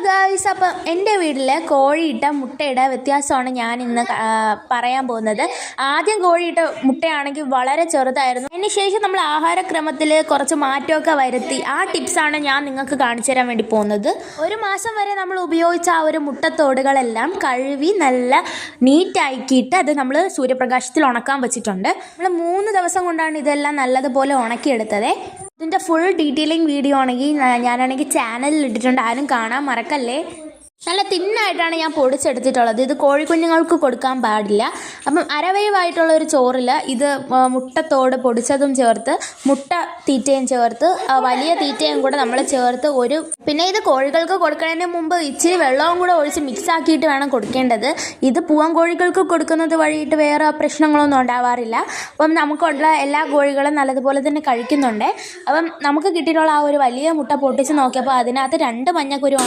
Guys, അപ്പം എൻ്റെ വീട്ടിൽ കോഴിയിട്ട മുട്ടയുടെ വ്യത്യാസമാണ് ഞാൻ ഇന്ന് പറയാൻ പോകുന്നത്. ആദ്യം കോഴിയിട്ട മുട്ടയാണെങ്കിൽ വളരെ ചെറുതായിരുന്നു. അതിനുശേഷം നമ്മൾ ആഹാരക്രമത്തിൽ കുറച്ച് മാറ്റമൊക്കെ വരുത്തി ആ ടിപ്സാണ് ഞാൻ നിങ്ങൾക്ക് കാണിച്ചു തരാൻ വേണ്ടി പോകുന്നത്. ഒരു മാസം വരെ നമ്മൾ ഉപയോഗിച്ച ആ ഒരു മുട്ടത്തോടുകളെല്ലാം കഴുകി നല്ല നീറ്റാക്കിയിട്ട് അത് നമ്മൾ സൂര്യപ്രകാശത്തിൽ ഉണക്കാൻ വെച്ചിട്ടുണ്ട്. നമ്മൾ 3 ദിവസം കൊണ്ടാണ് ഇതെല്ലാം നല്ലതുപോലെ ഉണക്കിയെടുത്തത്. ഇതിൻ്റെ ഫുൾ ഡീറ്റെയിലിംഗ് വീഡിയോ ആണെങ്കിൽ ഞാനാണെങ്കിൽ ചാനലിൽ ഇട്ടിട്ടുണ്ട്, ആരും കാണാൻ മറക്കല്ലേ. നല്ല തിന്നായിട്ടാണ് ഞാൻ പൊടിച്ചെടുത്തിട്ടുള്ളത്. ഇത് കോഴിക്കുഞ്ഞുങ്ങൾക്ക് കൊടുക്കാൻ പാടില്ല. അപ്പം അരവേവായിട്ടുള്ള ഒരു ചോറിൽ ഇത് മുട്ടത്തോട് പൊടിച്ചതും ചേർത്ത് മുട്ട തീറ്റയും ചേർത്ത് വലിയ തീറ്റയും കൂടെ നമ്മൾ ചേർത്ത് പിന്നെ ഇത് കോഴികൾക്ക് കൊടുക്കുന്നതിന് മുമ്പ് ഇച്ചിരി വെള്ളവും കൂടെ ഒഴിച്ച് മിക്സ് ആക്കിയിട്ട് വേണം കൊടുക്കേണ്ടത്. ഇത് പൂവൻ കോഴികൾക്ക് കൊടുക്കുന്നത് വഴിയിട്ട് വേറെ പ്രശ്നങ്ങളൊന്നും ഉണ്ടാവാറില്ല. അപ്പം നമുക്കുള്ള എല്ലാ കോഴികളും നല്ലതുപോലെ തന്നെ കഴിക്കുന്നുണ്ട്. അപ്പം നമുക്ക് കിട്ടിയിട്ടുള്ള ആ ഒരു വലിയ മുട്ട പൊട്ടിച്ച് നോക്കിയപ്പോൾ അതിനകത്ത് 2 മഞ്ഞക്കുരു